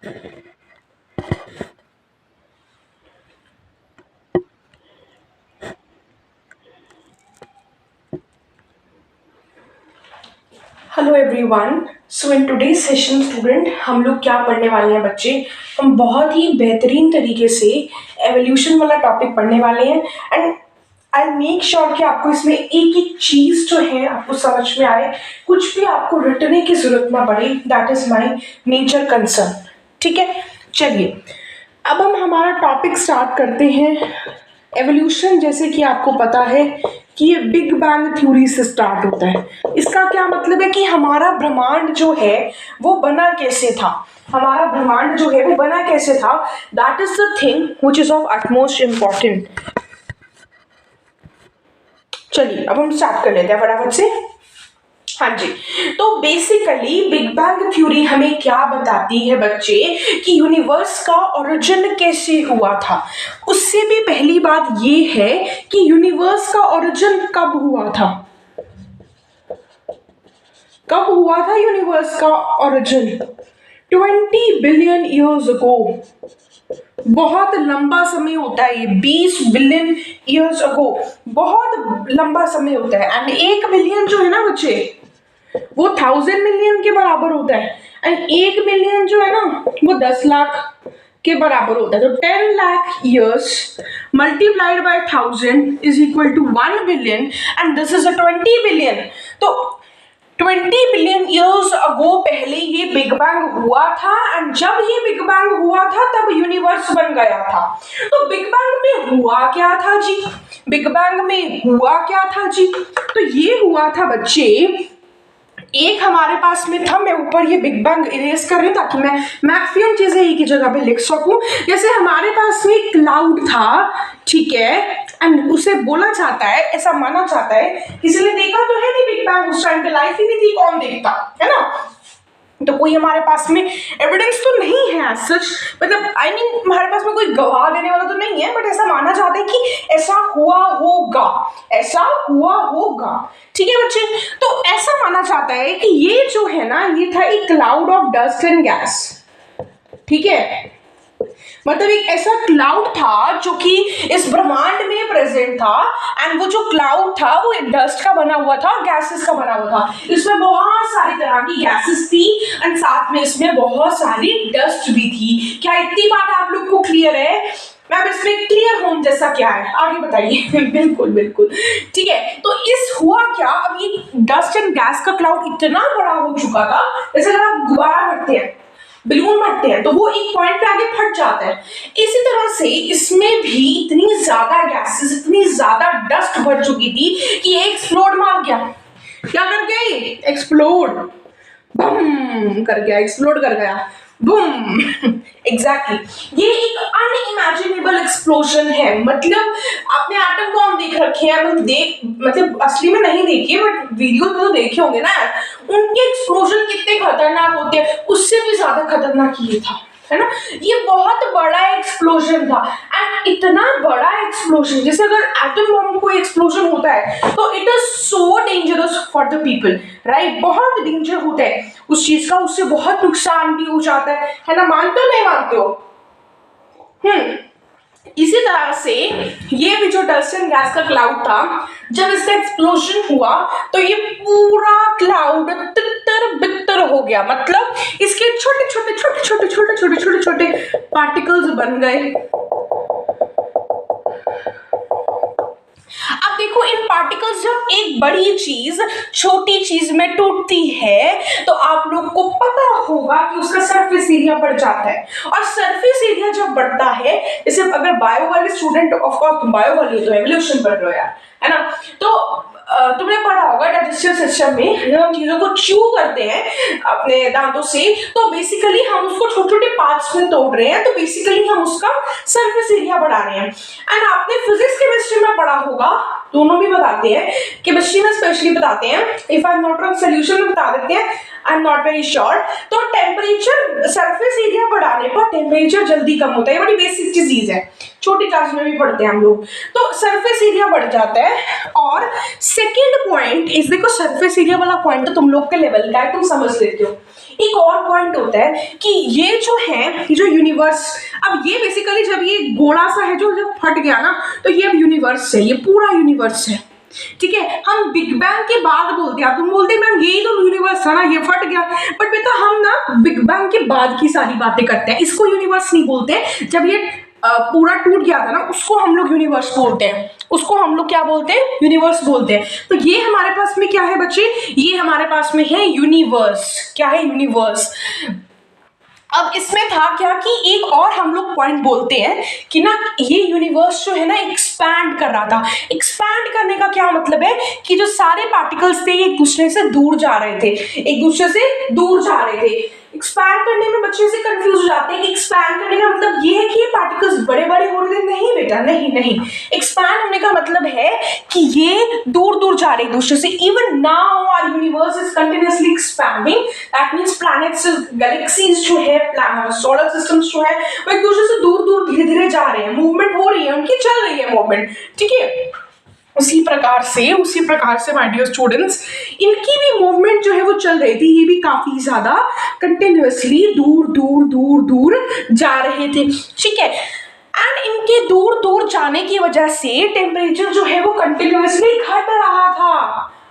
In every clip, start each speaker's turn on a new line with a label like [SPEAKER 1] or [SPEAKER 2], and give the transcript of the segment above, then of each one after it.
[SPEAKER 1] Hello everyone. So in today's session student हम लोग क्या पढ़ने वाले हैं बच्चे, हम बहुत ही बेहतरीन तरीके से एवोल्यूशन वाला टॉपिक पढ़ने वाले हैं एंड आई मेक श्योर कि आपको इसमें एक एक चीज जो है आपको समझ में आए, कुछ भी आपको रटने की जरूरत ना पड़े। That is my nature concern. ठीक है, चलिए अब हम हमारा टॉपिक स्टार्ट करते हैं। एवोल्यूशन जैसे कि आपको पता है कि ये बिग बैंग थ्योरी से स्टार्ट होता है। इसका क्या मतलब है कि हमारा ब्रह्मांड जो है वो बना कैसे था, हमारा ब्रह्मांड जो है वो बना कैसे था। That is the thing which is of utmost important. चलिए अब हम स्टार्ट कर लेते हैं फटाफट से। हाँ जी, तो बेसिकली बिग बैंग थ्योरी हमें क्या बताती है बच्चे कि यूनिवर्स का ओरिजिन कैसे हुआ था। उससे भी पहली बात ये है कि यूनिवर्स का ओरिजिन कब हुआ था, कब हुआ था यूनिवर्स का ओरिजिन। 20 billion years ago. बहुत लंबा समय होता है ये, 20 बिलियन ईयर्स अगो बहुत लंबा समय होता है। एंड 1 बिलियन जो है ना बच्चे वो 1000 मिलियन के बराबर होता है एंड 1 मिलियन जो है ना वो 10 लाख के बराबर होता है। तो 10 lakh years multiplied by 1000 is equal to 1 billion and this is a 20 billion. तो 20 बिलियन ईयर्स अगो पहले ये बिग बैंग हुआ था एंड जब ये बिग बैंग हुआ था तब यूनिवर्स बन गया था। तो बिग बैंग में हुआ क्या था जी, बिग बैंग में हुआ क्या था जी, तो ये हुआ था बच्चे, एक हमारे पास में था, मैं ऊपर ये बिग बैंग इरेज कर रही हूँ ताकि मैं मैक्सिमम चीजें एक ही जगह पे लिख सकूं। जैसे हमारे पास में क्लाउड था, ठीक है, एंड उसे बोला जाता है, ऐसा माना जाता है, किसी ने देखा तो है नहीं बिग बैंग, उस टाइम पे लाइफ ही नहीं थी, कौन देखता है ना। तो कोई हमारे पास में एविडेंस तो नहीं है सच, मतलब आई मीन हमारे पास में कोई गवाह देने वाला तो नहीं है, बट ऐसा माना जाता है कि ऐसा हुआ होगा, ऐसा हुआ होगा। ठीक है बच्चे, तो ऐसा माना जाता है कि ये जो है ना ये था एक cloud of dust and gas. ठीक है, मतलब एक ऐसा क्लाउड था जो कि इस ब्रह्मांड में प्रेजेंट था एंड वो जो क्लाउड था वो डस्ट का बना हुआ था और गैसेस का बना हुआ था। इसमें बहुत सारी तरह की गैसेस थी एंड साथ में इसमें बहुत सारी डस्ट भी थी। क्या इतनी बात आप लोग को क्लियर है? मैम इसमें क्लियर होम जैसा क्या है आगे बताइए। बिल्कुल बिल्कुल ठीक है। तो इस हुआ क्या, अब ये डस्ट एंड गैस का क्लाउड इतना बड़ा हो चुका था, जैसे अगर आप गुब्बारा रखते हैं, बलून भरते हैं तो वो एक पॉइंट पे आगे फट जाता है, इसी तरह से इसमें भी इतनी ज्यादा गैसेस, इतनी ज्यादा डस्ट भर चुकी थी कि ये एक्सप्लोड मार गया। क्या कर गया ये? एक्सप्लोड, बम कर गया, एक्सप्लोड कर गया, बूम। एग्जैक्टली ये एक अनइमेजिनेबल एक्सप्लोजन है। मतलब आपने एटम बॉम्ब देख रखे हैं, मतलब असली में नहीं देखिए बट वीडियो में तो देखे होंगे ना, उनके एक्सप्लोजन कितने खतरनाक होते हैं, उससे भी ज्यादा खतरनाक ये था, है ना। ये बहुत बड़ा एक्सप्लोजन था एंड इतना बड़ा एक्सप्लोजन, जैसे अगर एटम बॉम्ब कोई एक्सप्लोजन होता है तो it is so dangerous for the people, right. बहुत डेंजर होता है उस चीज का, उससे बहुत नुकसान भी हो जाता है ना। मानते हो नहीं मानते हो? इसी तरह से ये भी जो डस्ट एंड गैस का क्लाउड था, जब इसका एक्सप्लोजन हुआ तो ये पूरा क्लाउड तितर बितर हो गया। मतलब इसके छोटे छोटे छोटे छोटे छोटे छोटे छोटे छोटे पार्टिकल्स बन गए। अब देखो इन पार्टिकल्स जब एक बड़ी चीज छोटी चीज में टूटती है तो आप लोग को पता होगा कि उसका सरफेस एरिया बढ़ जाता है, और सरफेस एरिया जब बढ़ता है, जैसे अगर बायो वाले स्टूडेंट, ऑफ कोर्स तुम बायो वाले तो एवोल्यूशन पढ़ रहे हो यार, है ना, तो तुमने पढ़ा होगा डाइजेस्टिव सिस्टम में जब हम चीजों को च्यू करते हैं अपने दांतों से तो बेसिकली हम उसको छोटे छोटे पार्ट्स में तोड़ रहे हैं, तो बेसिकली हम उसका सरफेस एरिया बढ़ा रहे हैं। एंड आपने फिजिक्स केमिस्ट्री में पढ़ा होगा, दोनों भी बताते हैं, केमिस्ट्री में स्पेशली बताते हैं, if I am not wrong solution में बता देते हैं, I am not very sure. तो टेम्परेचर, सरफेस एरिया बढ़ाने पर टेम्परेचर जल्दी कम होता है, ये बड़ी बेसिक चीज है, छोटी क्लास में भी पढ़ते हैं हम लोग। तो सरफेस एरिया बढ़ जाता है। और सेकेंड पॉइंट इस, देखो सरफेस एरिया वाला पॉइंट तो तुम लोग के लेवल का है, तुम समझ लेते हो। एक और पॉइंट होता है कि ये जो है जो यूनिवर्स, अब ये बेसिकली जब ये गोला सा है जो जब फट गया ना तो ये अब यूनिवर्स है, ये पूरा यूनिवर्स है। ठीक है, हम बिग बैंग के बाद बोलते हैं, तुम बोलते मैम यही तो यूनिवर्स था ना, ये फट गया, बट बेटा हम ना बिग बैंग के बाद की सारी बातें करते हैं, इसको यूनिवर्स नहीं बोलते। जब ये पूरा टूट गया था ना उसको हम लोग यूनिवर्स बोलते हैं, उसको हम लोग क्या बोलते हैं, यूनिवर्स बोलते हैं। तो ये हमारे पास में क्या है बच्चे, ये हमारे पास में है यूनिवर्स। क्या है, यूनिवर्स। अब इसमें था क्या कि एक और हम लोग पॉइंट बोलते हैं कि ना ये यूनिवर्स जो है ना एक्सपैंड कर रहा था। एक्सपैंड करने का क्या मतलब है कि जो सारे पार्टिकल्स थे एक दूसरे से दूर जा रहे थे, एक दूसरे से दूर जा रहे थे। एक्सपैंड करने में बच्चे से कंफ्यूज हो जाते हैं कि एक्सपैंड करने का मतलब ये है कि ये पार्टिकल्स बड़े बड़े हो रहे थे। नहीं बेटा, नहीं नहीं, एक्सपैंड होने का मतलब है कि ये दूर दूर जा रहे हैं एक दूसरे से। Even now our universe is continuously expanding, that means planets, galaxies जो है, सोलर सिस्टम्स जो है वो एक दूसरे से दूर दूर धीरे धीरे जा रहे हैं, मूवमेंट हो रही है, उनकी चल रही है मूवमेंट। ठीक है, उसी प्रकार से माय डियर स्टूडेंट्स इनकी भी मूवमेंट जो है वो चल रही थी, ये भी काफी ज्यादा कंटिन्यूअसली दूर दूर दूर दूर जा रहे थे। ठीक है, एंड इनके दूर दूर जाने की वजह से टेम्परेचर जो है वो कंटिन्यूअसली घट रहा था।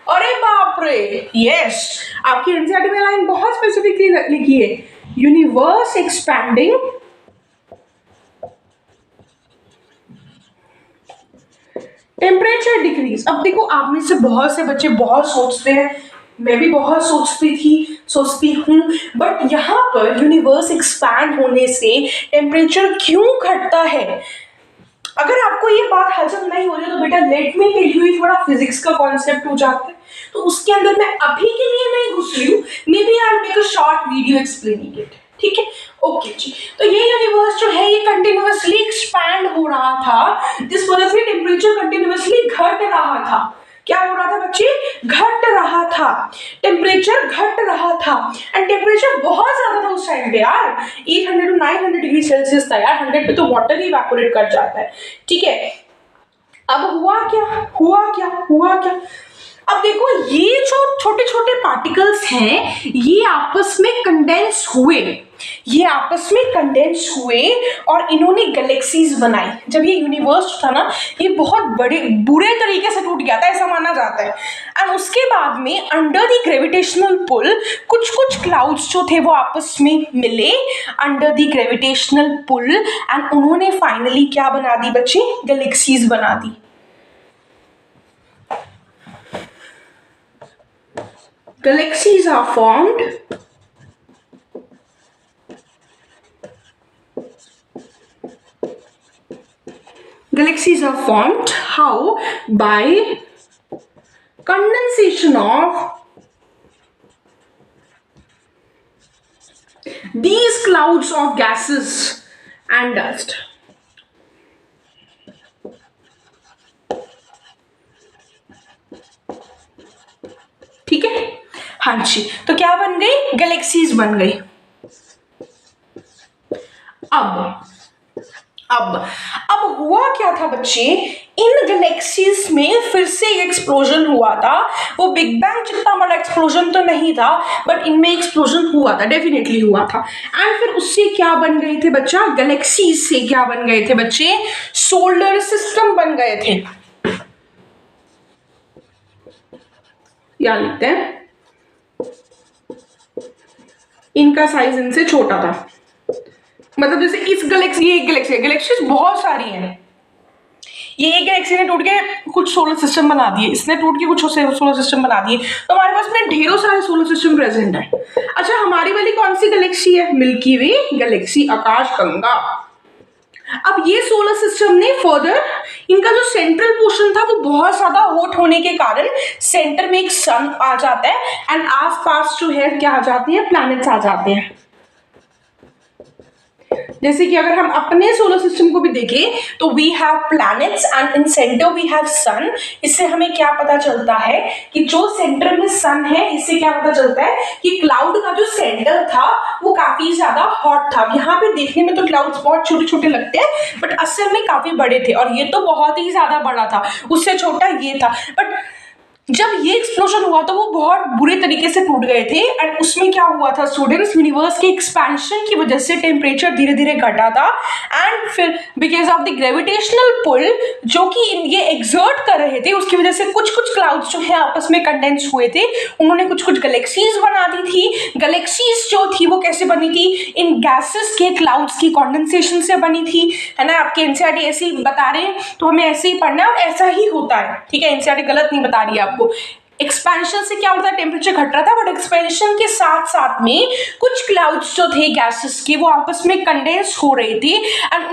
[SPEAKER 1] अरे बाप रे, यस, आपकी एनसीईआरटी में लाइन बहुत स्पेसिफिकली लिखी है, यूनिवर्स एक्सपैंडिंग, टेम्परेचर डिक्रीज। अब देखो आप में से बहुत से बच्चे बहुत सोचते हैं, मैं भी बहुत सोचती हूँ, बट यहाँ पर यूनिवर्स एक्सपैंड होने से टेम्परेचर क्यों घटता है? अगर आपको ये बात हजम नहीं हो रही तो बेटा लेट मी टेल यू, थोड़ा फिजिक्स का कॉन्सेप्ट हो जाता है, तो उसके अंदर मैं अभी के लिए नहीं घुस रही हूँ, maybe I make a short video explaining it. ठीक है, ओके जी। तो ये यूनिवर्स जो है ये कंटिन्यूअसली एक्सपैंड हो रहा था, जिस वजह से टेम्परेचर कंटिन्यूअसली घट रहा था। क्या हो रहा था बच्चे? घट रहा था, टेम्परेचर घट रहा था। एंड टेम्परेचर बहुत ज्यादा था उस टाइम पे यार, 800 to 900 डिग्री सेल्सियस था यार, 100 पे तो वाटर ही इवेपोरेट कर जाता है। ठीक है, अब हुआ क्या? अब देखो ये जो छोटे छोटे पार्टिकल्स हैं ये आपस में कंडेंस हुए और इन्होंने गैलेक्सीज बनाई। जब ये यूनिवर्स था ना ये बहुत बड़े बुरे तरीके से टूट गया था, ऐसा माना जाता है। एंड उसके बाद में अंडर द ग्रेविटेशनल पुल कुछ क्लाउड्स जो थे वो आपस में मिले under the gravitational pull, and उन्होंने फाइनली क्या बना दी बच्चे? गैलेक्सीज बना दी। Galaxies are formed how? By condensation of these clouds of gases and dust. ठीक है, हाँ जी, तो क्या बन गई? गैलेक्सीज बन गई। अब हुआ क्या था बच्चे, इन गैलेक्सीज में फिर से एक एक्सप्लोजन हुआ था। वो बिग बैंग जितना बड़ा एक्सप्लोजन तो नहीं था, बट इनमें एक्सप्लोजन हुआ था, डेफिनेटली हुआ था। एंड फिर उससे क्या बन गए थे बच्चा? गैलेक्सीज से क्या बन गए थे बच्चे? सोलर सिस्टम बन गए थे। या लिखते हैं, इनका साइज इनसे छोटा था, मतलब जैसे इस गैलेक्सी, ये एक गैलेक्सी बहुत सारी हैं, ये एक गैलेक्सी ने टूट के कुछ सोलर सिस्टम बना दिए, इसने टूट के कुछ सोलर सिस्टम बना दिए, तो हमारे पास में ढेरों सारे सोलर सिस्टम प्रेजेंट है। अच्छा, हमारी वाली कौन सी गैलेक्सी है? मिल्की वे गैलेक्सी, आकाशगंगा। अब ये सोलर सिस्टम ने फर्दर, इनका जो सेंट्रल पोर्शन था वो बहुत ज्यादा हॉट होने के कारण सेंटर में एक सन आ जाता है, एंड आसपास जो है क्या आ जाते हैं? प्लैनेट्स आ जाते हैं। जैसे कि अगर हम अपने सोलर सिस्टम को भी देखें तो we have planets and in centre we have sun. इससे हमें क्या पता चलता है कि जो सेंटर में सन है, इससे क्या पता चलता है कि क्लाउड का जो सेंटर था वो काफी ज्यादा हॉट था। यहाँ पे देखने में तो क्लाउड्स बहुत छोटे छोटे लगते हैं, बट असल में काफी बड़े थे, और ये तो बहुत ही ज्यादा बड़ा था, उससे छोटा ये था। बट जब ये एक्सप्लोजन हुआ तो वो बहुत बुरे तरीके से टूट गए थे एंड उसमें क्या हुआ था स्टूडेंट्स, यूनिवर्स के एक्सपेंशन की वजह से टेम्परेचर धीरे धीरे घटा था एंड फिर because of the gravitational pull जो कि ये एग्जर्ट कर रहे थे उसकी वजह से कुछ कुछ क्लाउड्स जो है आपस में कंडेंस हुए थे, उन्होंने कुछ कुछ गैलेक्सीज बना दी थी। गैलेक्सीज जो थी वो कैसे बनी थी, इन गैसेस के क्लाउड्स की कॉन्डेंसेशन से बनी थी, है ना। आपके एनसीईआरटी ऐसे ही बता रहे हैं तो हमें ऐसे ही पढ़ना है और ऐसा ही होता है, ठीक है। एनसीईआरटी गलत नहीं बता रही है आपको। एक्सपेंशन से क्या होता है, टेम्परेचर घट रहा था बट एक्सपेंशन के साथ साथ में कुछ क्लाउड्स जो थे गैसेस के वो आपस में कंडेंस हो रहे थे एंड